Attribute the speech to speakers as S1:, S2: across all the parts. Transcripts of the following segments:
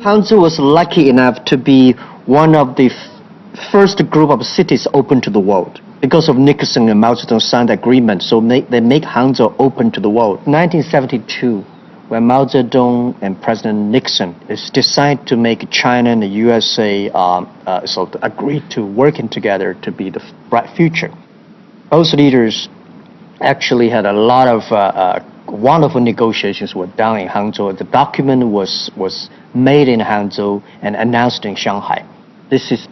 S1: Hangzhou was lucky enough to be one of the first group of cities open to the world. Because of Nixon and Mao Zedong signed agreement, so they make Hangzhou open to the world. 1972, when Mao Zedong and President Nixon decided to make China and the USA agreed to working together to be the bright future. Both leaders actually had a lot of wonderful negotiations were done in Hangzhou. The document was made in Hangzhou and announced in Shanghai. This is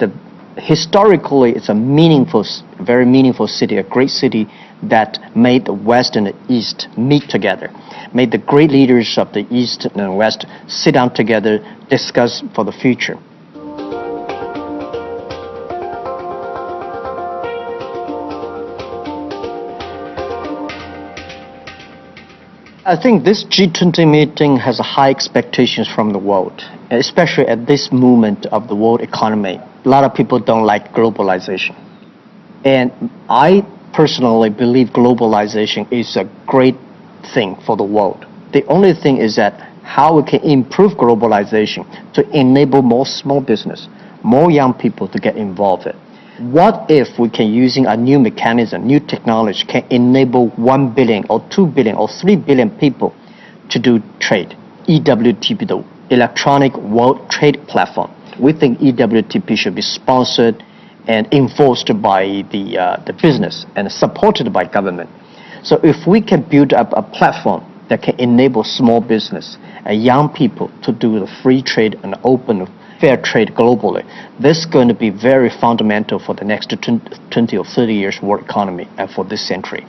S1: historically, it's a very meaningful city, a great city that made the West and the East meet together, made the great leaders of the East and West sit down together, discuss for the future. I think this G20 meeting has high expectations from the world, especially at this moment of the world economy. A lot of people don't like globalization. And I personally believe globalization is a great thing for the world. The only thing is that how we can improve globalization to enable more small business, more young people to get involved in. What if we can, using a new mechanism, new technology, can enable 1 billion or 2 billion or 3 billion people to do trade? EWTP, the Electronic World Trade Platform. We think EWTP should be sponsored and enforced by the business and supported by government. So if we can build up a platform that can enable small business and young people to do the free trade and open fair trade globally, this is going to be very fundamental for the next 20 or 30 years world economy and for this century.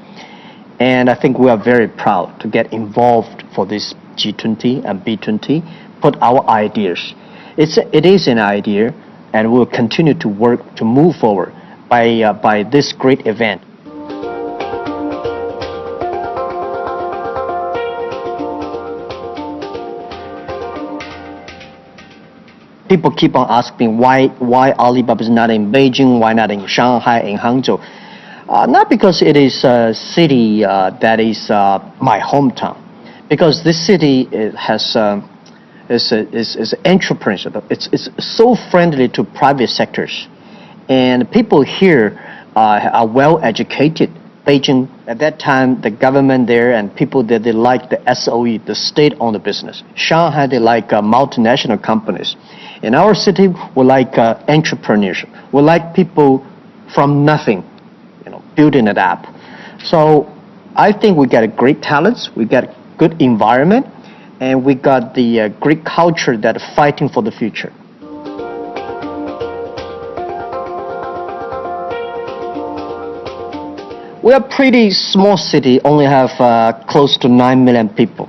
S1: And I think we are very proud to get involved for this G20 and B20, put our ideas. It is an idea, and we'll continue to work to move forward by this great event. People keep on asking why Alibaba is not in Beijing, why not in Shanghai, in Hangzhou. Not because it is a city that is my hometown, because this city is entrepreneurship. It's so friendly to private sectors, and people here are well educated. Beijing, at that time, the government there and people there, they like the SOE, the state-owned business. Shanghai, they like multinational companies. In our city, we like entrepreneurship. We like people from nothing, building it up. So I think we got great talents, we got a good environment, and we got the great culture that is fighting for the future. We are a pretty small city, only have close to 9 million people.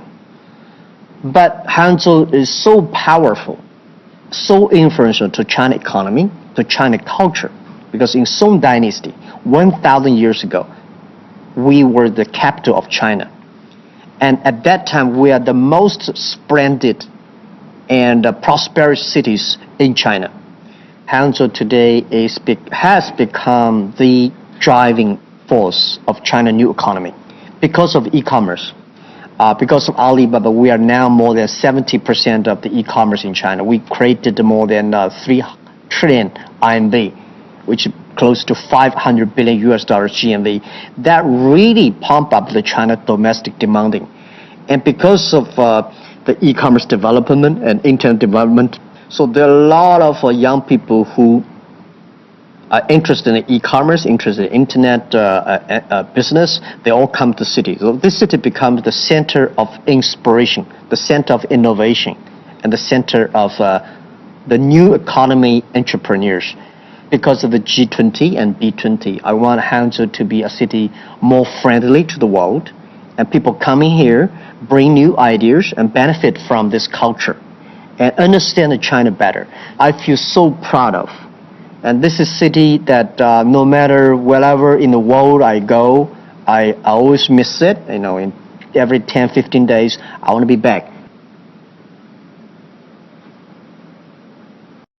S1: But Hangzhou is so powerful, so influential to China economy, to China culture, because in Song Dynasty, 1,000 years ago, we were the capital of China. And at that time, we are the most splendid and prosperous cities in China. Hangzhou today has become the driving force of China's new economy because of e-commerce. Because of Alibaba, we are now more than 70% of the e-commerce in China. We created more than 3 trillion RMB, which is close to $500 billion GMV. That really pump up the China domestic demanding. And because of the e-commerce development and internet development, so there are a lot of young people who are interested in e-commerce, interested in internet business. They all come to the city. So this city becomes the center of inspiration, the center of innovation, and the center of the new economy entrepreneurs. Because of the G20 and B20, I want Hangzhou to be a city more friendly to the world, and people coming here bring new ideas and benefit from this culture and understand China better. I feel so proud of. And this is a city that no matter wherever in the world I go, I always miss it. In every 10, 15 days, I want to be back.